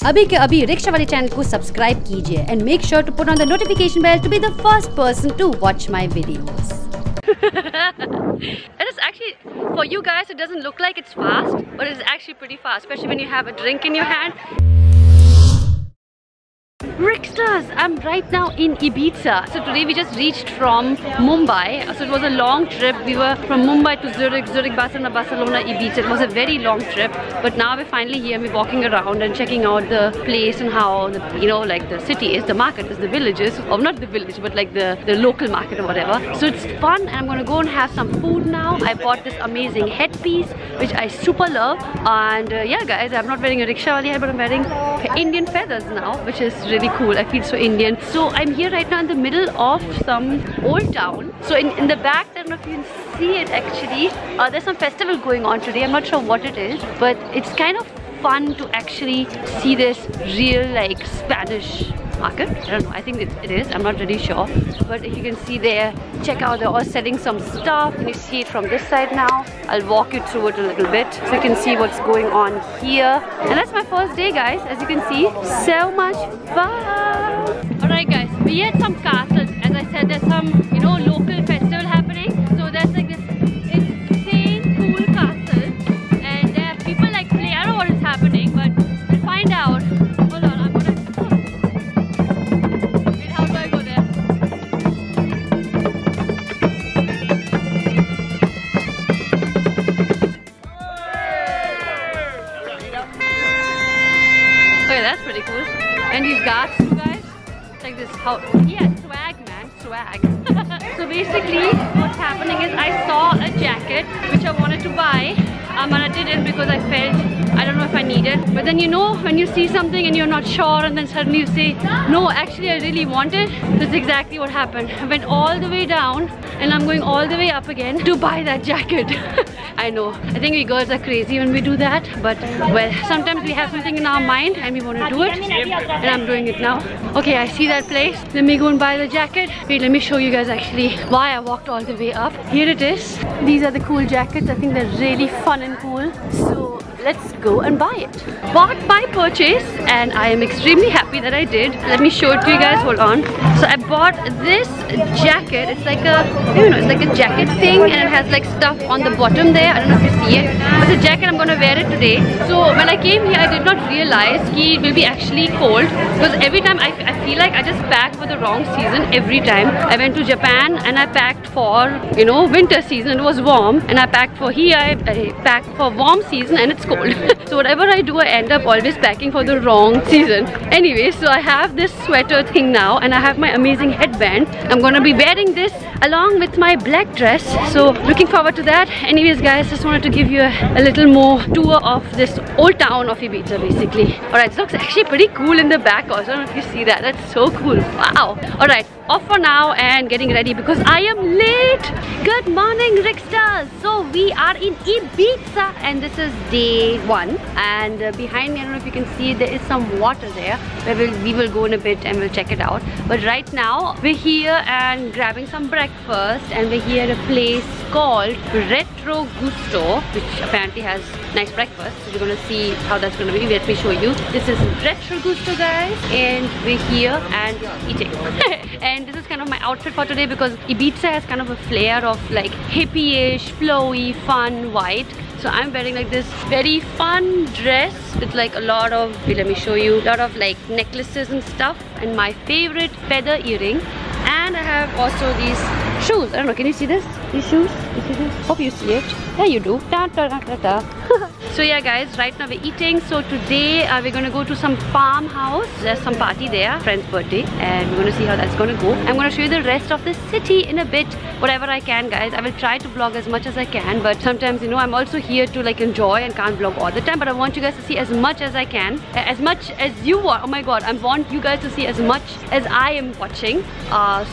अभी के अभी रिक्शा वाले चैनल को सब्सक्राइब कीजिए and make sure to put on the notification bell to be the first person to watch my videos. It is actually, for you guys it doesn't look like it's fast, but it's actually pretty fast, especially when you have a drink in your hand. Ricksters, I'm right now in Ibiza. So today we just reached from Mumbai. So it was a long trip. We were from Mumbai to Zurich, Barcelona, Ibiza. It was a very long trip. But now we're finally here and we're walking around and checking out the place and how the, like the city is, the market is, the villages, or not the village, but like the local market or whatever. So it's fun and I'm gonna go and have some food now. I bought this amazing headpiece which I super love. And yeah guys, I'm not wearing a rickshaw yet, but I'm wearing Indian feathers now, which is really cool. I feel so Indian. So I'm here right now in the middle of some old town. So in the back, I don't know if you can see it actually. There's some festival going on today. I'm not sure what it is, but it's kind of fun to actually see this real like Spanish market. I don't know, I think it is, I'm not really sure. But if you can see there, check out, they're all selling some stuff. You see it from this side now. I'll walk you through it a little bit so you can see what's going on here. And that's my first day guys, as you can see. So much fun! Alright guys, we had some castles. As I said, there's some, local festival happening. So there's like this insane cool castle. And there people like play, I don't know what is happening, but we'll find out. Hold on, I'm gonna... Wait, how do I go there? Okay, that's pretty cool. And these guards, you guys, like this, how, yeah, swag man, swag. So basically what's happening is I saw a jacket which I wanted to buy, and I didn't because I felt, I don't know if I need it. But then when you see something and you're not sure and then suddenly you say, no, actually I really want it. That's exactly what happened. I went all the way down and I'm going all the way up again to buy that jacket. I know, I think we girls are crazy when we do that, but well, sometimes we have something in our mind and we want to do it, and I'm doing it now. Okay, I see that place. Let me go and buy the jacket. Wait, let me show you guys actually why I walked all the way up. Here it is. These are the cool jackets. I think they're really fun and cool. So let's go and buy it. Bought my purchase and I am extremely happy that I did. Let me show it to you guys, hold on. So I bought this jacket. It's like a, it's like a jacket thing and it has like stuff on the bottom there. I don't know if you see it. It's a jacket, I'm gonna wear it today. So when I came here, I did not realize it will be actually cold, because every time I feel like I just pack for the wrong season every time. I went to Japan and I packed for, winter season, it was warm, and I packed for here, I packed for warm season and it's cold. So whatever I do, I end up always packing for the wrong season. Anyway, so I have this sweater thing now and I have my amazing headband. I'm gonna be wearing this along with my black dress, so looking forward to that. Anyways guys, just wanted to give you a little more tour of this old town of Ibiza basically. Alright, this looks actually pretty cool in the back also. I don't know if you see that, that's so cool. Wow. Alright, off for now and getting ready because I am late. Good morning Ricksters. So we are in Ibiza and this is day 1, and behind me, I don't know if you can see, there is some water there where we will go in a bit and we'll check it out. But right now we're here and grabbing some breakfast, and we're here at a place called Retro Gusto, which apparently has nice breakfast. So we're gonna see how that's gonna be. Let me show you. This is Retro Gusto guys, and we're here and eating. And this is kind of my outfit for today because Ibiza has kind of a flair of like hippie-ish, flowy, fun, white. So I'm wearing like this very fun dress with like a lot of, let me show you, a lot of like necklaces and stuff, and my favorite feather earring. And I have also these shoes. I don't know, can you see this? These shoes? You see this? Hope you see it. Yeah, you do. Da, da, da, da, da. So yeah guys, right now we're eating. So today we're gonna go to some farmhouse. There's some party there, friend's birthday, and we're gonna see how that's gonna go. I'm gonna show you the rest of the city in a bit, whatever I can guys. I will try to vlog as much as I can, but sometimes I'm also here to like enjoy and can't vlog all the time, but I want you guys to see as much as I can, as much as you want. Oh my god, I want you guys to see as much as I am watching.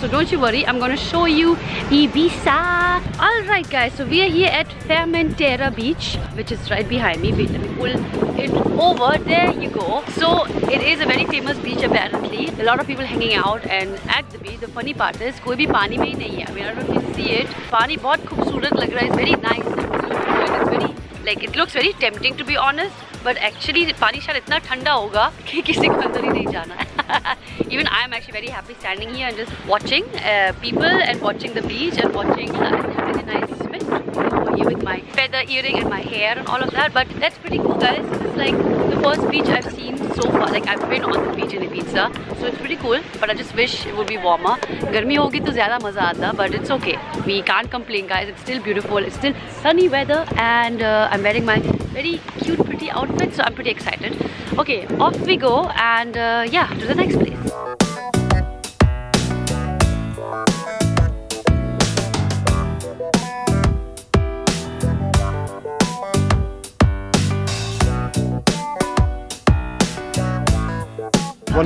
So don't you worry, I'm gonna show you Ibiza. Alright guys, so we are here at Formentera Beach, which is right behind me. Wait, let me pull it over. There you go. So it is a very famous beach apparently. A lot of people hanging out, and at the beach the funny part is कोई भी पानी में ही नहीं है. I mean, I don't know if you see it. पानी बहुत खूबसूरत लग रहा है. It's very nice and blue, and it's very like, it looks very tempting to be honest, but actually पानी शायद इतना ठंडा होगा कि किसी को अंदर ही नहीं जाना है. Even I am actually very happy standing here and just watching people and watching the beach and watching having a nice swim over here with my feather earring and my hair and all of that. But that's pretty cool, guys. This is like the first beach I've seen so far. Like I've been on the beach in Ibiza, so it's pretty cool. But I just wish it would be warmer. गर्मी होगी तो ज़्यादा मज़ा आता, but it's okay. We can't complain, guys. It's still beautiful. It's still sunny weather, and I'm wearing my very cute, pretty outfit, so I'm pretty excited. Okay, off we go, and yeah, to the next place.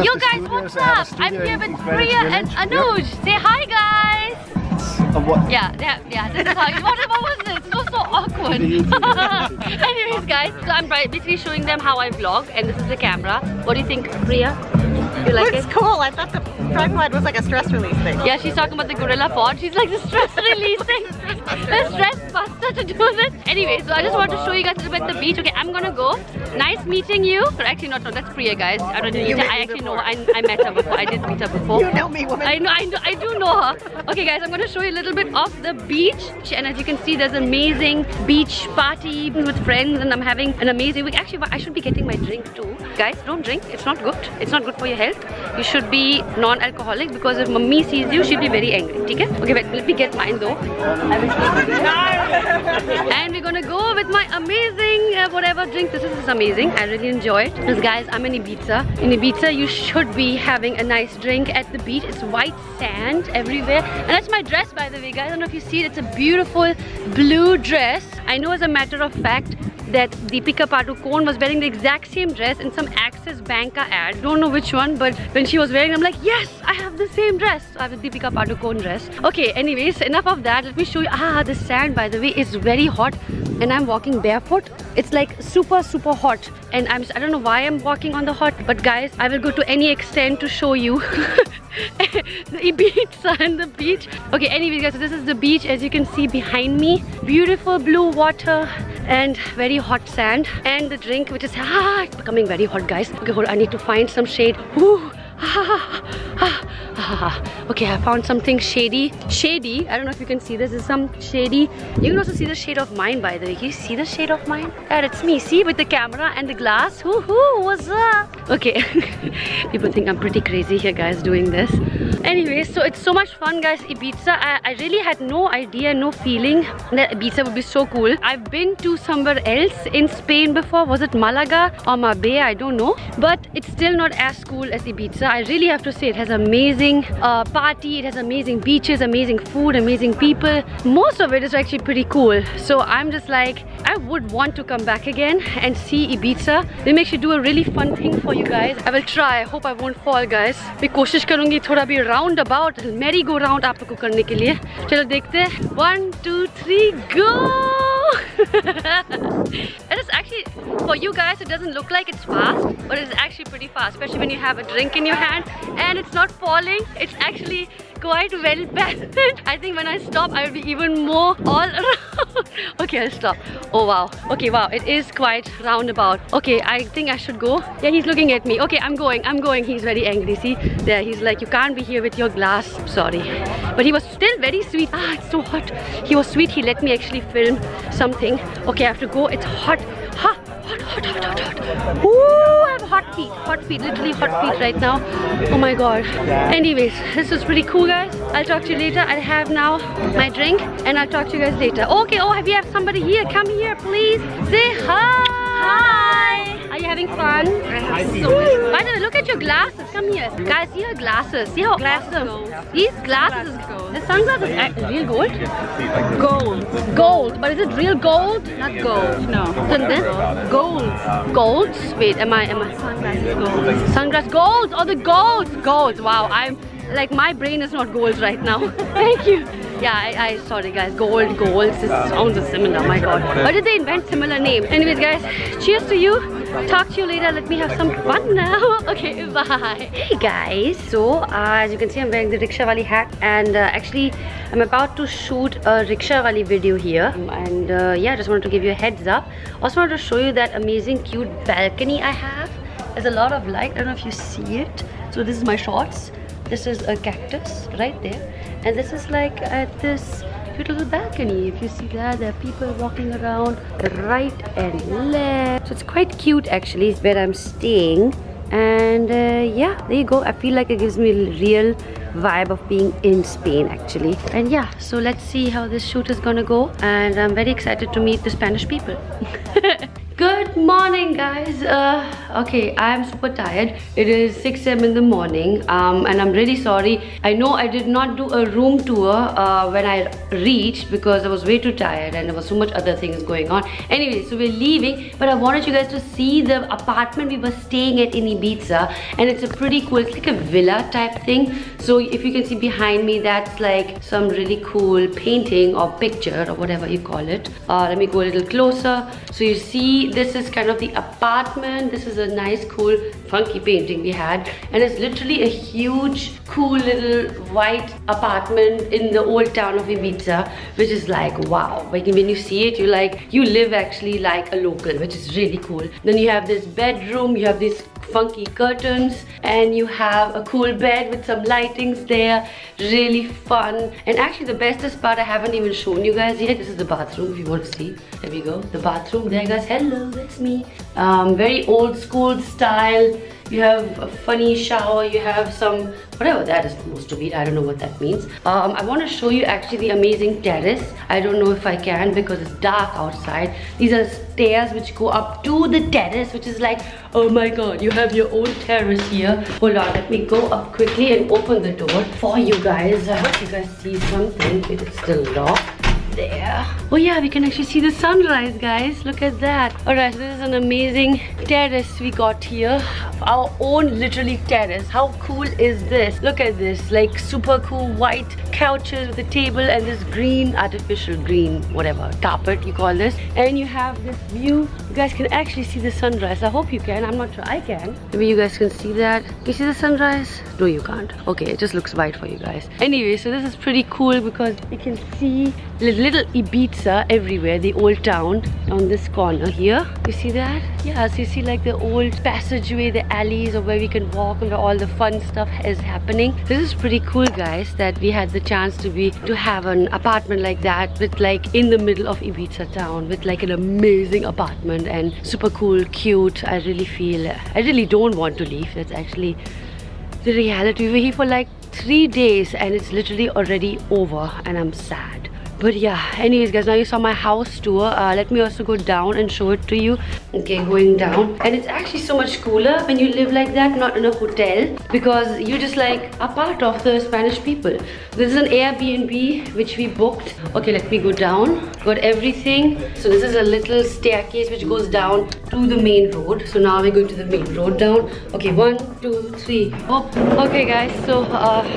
Yo guys, what's up? I'm here with Priya and Anuj. Say hi, guys. What? Yeah. This is how. What was this? It was so awkward. Anyways, guys, so I'm basically showing them how I vlog, and this is the camera. What do you think, Priya? You like Looks it? cool. I thought the tripod was like a stress release thing. Yeah, she's talking about the Gorilla Pod. She's like the stress releasing, the stress buster to do this. Anyway, so I just want to show you guys a little bit the beach. Okay, I'm gonna go. Nice meeting you. Or actually, not. No, that's Priya, guys. I don't know. I actually know. I met her before. I did meet her before. You know me, woman. I do know her. Okay, guys, I'm gonna show you a little bit of the beach. And as you can see, there's an amazing beach party with friends, and I'm having an amazing week. Actually, I should be getting my drink too. Guys, don't drink. It's not good. It's not good for your health. You should be non-alcoholic, because if mummy sees you, she'll be very angry. Okay? Okay, wait, let me get mine though. And we're gonna go with my amazing whatever drink. This is amazing. I really enjoy it. Because guys, I'm in Ibiza. In Ibiza, you should be having a nice drink at the beach. It's white sand everywhere. And that's my dress, by the way, guys. I don't know if you see it. It's a beautiful blue dress. I know as a matter of fact that Deepika Padukone was wearing the exact same dress in some Axis Bank ad. Don't know which one, but when she was wearing it, I'm like, yes, I have the same dress. So I have a Deepika Padukone dress. Okay, anyways, enough of that. Let me show you. The sand, by the way, is very hot, and I'm walking barefoot. It's like super hot, and I don't know why I'm walking on the hot, but guys, I will go to any extent to show you the Ibiza and the beach. Okay, anyways, guys, so this is the beach, as you can see behind me. Beautiful blue water and very hot sand, and the drink, which is it's becoming very hot, guys. Okay, hold on, I need to find some shade. Okay, I found something shady. I don't know if you can see this. Is some shady. You can also see the shade of mine, by the way. Can you see the shade of mine? Yeah, it's me. See, with the camera and the glass. What's up? Okay. People think I'm pretty crazy here, guys, doing this. Anyway, so it's so much fun, guys. Ibiza, I really had no idea, no feeling that Ibiza would be so cool. I've been to somewhere else in Spain before. Was it Malaga or Marbella? I don't know. But it's still not as cool as Ibiza. I really have to say, it has amazing party, it has amazing beaches, amazing food, amazing people. Most of it is actually pretty cool. So I'm just like, I would want to come back again and see Ibiza. Let me actually do a really fun thing for you guys. I will try. I hope I won't fall, guys. मैं कोशिश करूँगी थोड़ा भी roundabout, merry go round आप लोगों को करने के लिए. चलो देखते हैं. 1, 2, 3, go! It is actually, for you guys, it doesn't look like it's fast, but it's actually pretty fast, especially when you have a drink in your hand and it's not falling. It's actually quite well balanced. I think when I stop, I will be even more all around. Okay, I'll stop. Oh wow. Okay, wow, it is quite roundabout. Okay, I think I should go. Yeah, he's looking at me. Okay, I'm going. He's very angry. See, there, he's like, you can't be here with your glass. Sorry. But he was still very sweet. It's so hot. He was sweet. He let me actually film something. Okay, I have to go. It's hot. Hot. Ooh, I have hot feet, literally hot feet right now. Oh my god. Anyways, this was pretty cool, guys. I'll talk to you later. I'll have now my drink and I'll talk to you guys later. Okay, we have somebody here. Come here, please. Say hi. Hi. Are you having fun? I have so much fun. By the way, look at your glasses. Come here. Guys, see her glasses. See how awesome. These glasses. The sunglasses are real gold? Gold. But is it real gold? Not gold. No. Then gold. Golds? Wait, am I? Sunglasses gold. Sunglass golds. Oh, the golds. Wow, I'm like, my brain is not gold right now. Thank you. Yeah, sorry guys, golds, this sounds similar, my god. Why did they invent similar names? Anyways guys, cheers to you. talk to you later. Let me have some fun now. Okay, bye. Hey guys, so as you can see, I'm wearing the rickshaw wali hat, and actually I'm about to shoot a rickshaw wali video here, and yeah, just wanted to give you a heads up. Also wanted to show you that amazing cute balcony I have. There's a lot of light. I don't know if you see it. So this is my shots. This is a cactus right there, and this is like at this cute little balcony. If you see that, there are people walking around right and left. So it's quite cute actually where I'm staying, and yeah, there you go. I feel like it gives me a real vibe of being in Spain actually. And yeah, so let's see how this shoot is gonna go, and I'm very excited to meet the Spanish people. Good morning guys. Okay, I am super tired. It is 6 AM in the morning, and I'm really sorry. I know I did not do a room tour when I reached because I was way too tired and there was so much other things going on. Anyway, so we're leaving, but I wanted you guys to see the apartment we were staying at in Ibiza, and it's a pretty cool, it's like a villa type thing. So if you can see behind me, that's like some really cool painting or picture or whatever you call it. Let me go a little closer. So you see, this is kind of the apartment. This is a nice, cool, funky painting we had, and it's literally a huge, cool little white apartment in the old town of Ibiza, which is like wow. Like when you see it, you live actually like a local, which is really cool. Then you have this bedroom, you have these funky curtains, and you have a cool bed with some lightings there. Really fun. And actually the bestest part I haven't even shown you guys yet. This is the bathroom if you want to see. There we go, the bathroom there guys. Hello, that's me. Very old school style. You have a funny shower, you have some, whatever that is supposed to be, I don't know what that means. I want to show you actually the amazing terrace. I don't know if I can because it's dark outside. These are stairs which go up to the terrace, which is like, oh my god, you have your own terrace here. Hold on, let me go up quickly and open the door for you guys. I hope you guys see something. It's still locked. There. Oh yeah, we can actually see the sunrise guys. Look at that. Alright, so this is an amazing terrace we got here. Our own literally terrace. How cool is this? Look at this, like super cool white couches with a table and this green, artificial green, whatever, carpet you call this. And you have this view. You guys can actually see the sunrise. I hope you can. I'm not sure I can. Maybe you guys can see that. Can you see the sunrise? No, you can't. Okay, it just looks white for you guys. Anyway, so this is pretty cool because you can see little Ibiza everywhere, the old town on this corner here. You see that? Yeah, so you see like the old passageway, the alleys of where we can walk and where all the fun stuff is happening. This is pretty cool guys, that we had the chance to have an apartment like that, with like in the middle of Ibiza town, with like an amazing apartment and super cool, cute. I really don't want to leave. That's actually the reality. We were here for like 3 days and it's literally already over and I'm sad. But yeah, anyways guys, now you saw my house tour. Let me also go down and show it to you. Okay, going down. And it's actually so much cooler when you live like that, not in a hotel, because you're just like a part of the Spanish people. This is an Airbnb which we booked. Okay, let me go down. Got everything. So this is a little staircase which goes down to the main road. So now we're going to the main road down. Okay, 1, 2, 3. Oh, okay guys, so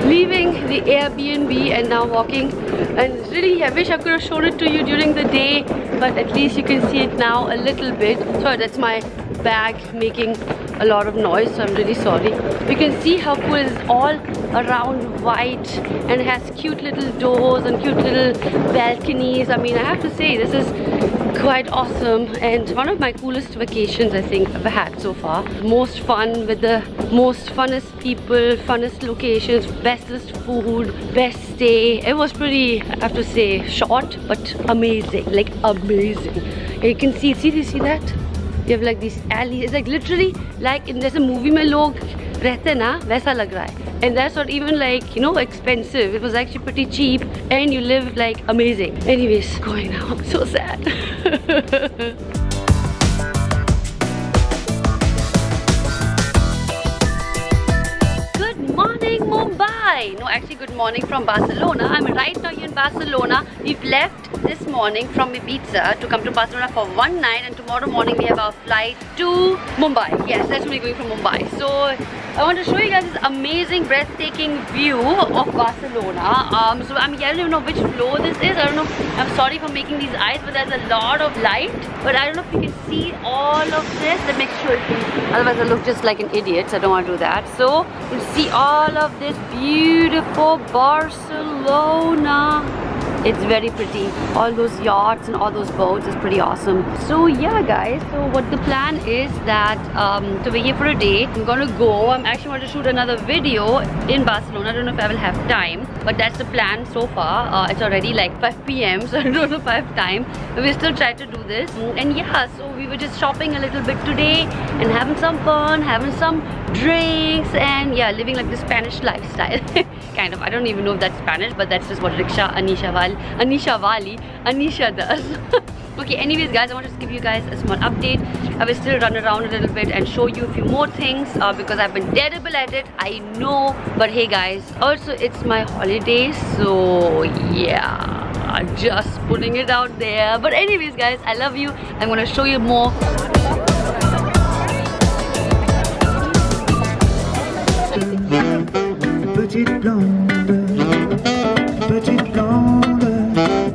leaving the Airbnb and now walking. And really, I wish I could have shown it to you during the day, but at least you can see it now a little bit. Sorry, that's my bag making a lot of noise, so I'm really sorry. You can see how cool it is, all around white, and it has cute little doors and cute little balconies. I mean, I have to say, this is quite awesome and one of my coolest vacations I think I've had so far. Most fun with the most funnest people, funnest locations, bestest food, best stay. It was pretty, I have to say, short but amazing, like amazing. And you can see that? You have like these alleys. It's like literally like in there's a movie mein log rehte na, वैसा लग रहा है. And that's not even like, you know, expensive. It was actually pretty cheap and you live like amazing. Anyways, going now. I'm so sad. Good morning, Mumbai. Hi, no, actually good morning from Barcelona. I'm right now here in Barcelona. We've left this morning from Ibiza to come to Barcelona for one night, and tomorrow morning we have our flight to Mumbai. Yes, that's where we're going from Mumbai. So I want to show you guys this amazing, breathtaking view of Barcelona. So I don't even know which floor this is. I don't know. I'm sorry for making these eyes, but there's a lot of light. But I don't know if you can see all of this. Let me make sure. Otherwise, I look just like an idiot. So I don't want to do that. So you can see all of this beautiful Barcelona. It's very pretty. All those yachts and all those boats is pretty awesome. So yeah guys, so what the plan is that so we're here for a day. I'm gonna go. I'm actually going to shoot another video in Barcelona. I don't know if I will have time, but that's the plan so far. It's already like 5 PM, so I don't know if I have time. But we still try to do this. And yeah, so we were just shopping a little bit today and having some fun, having some drinks, and yeah, living like the Spanish lifestyle. Kind of. I don't even know if that's Spanish, but that's just what Riksha Anisha does. Okay, anyways guys, I want to just give you guys a small update. I will still run around a little bit and show you a few more things because I've been terrible at it, I know. But hey guys, also it's my holiday, so yeah, just putting it out there. But anyways guys, I love you. I'm gonna show you more.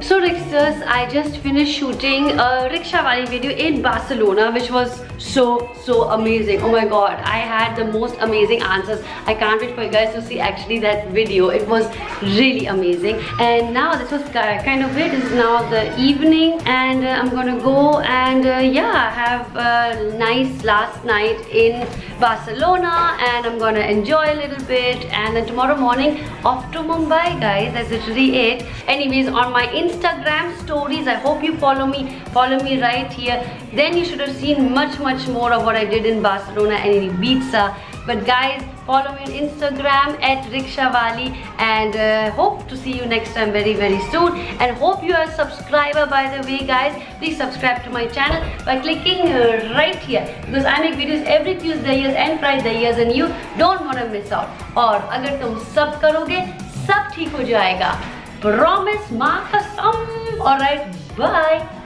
So Ricksters, I just finished shooting a Riksha Wali video in Barcelona, which was so amazing. Oh my god, I had the most amazing answers. I can't wait for you guys to see actually that video. It was really amazing. And now this was kind of it. This is now the evening, and I'm gonna go and yeah, have a nice last night in Barcelona, and I'm gonna enjoy a little bit, and then tomorrow morning off to Mumbai guys. That's literally it. Anyways, on my Instagram stories, I hope you follow me right here. Then you should have seen much more of what I did in Barcelona and in Ibiza. But guys, follow me on Instagram at Riksha Wali, and hope to see you next time very soon. And hope you are a subscriber, by the way guys. Please subscribe to my channel by clicking right here, because I make videos every Tuesday and Friday, and you don't want to miss out. और अगर तुम सब करोगे, सब ठीक हो जाएगा. Promise, माँ कसम. Alright, bye.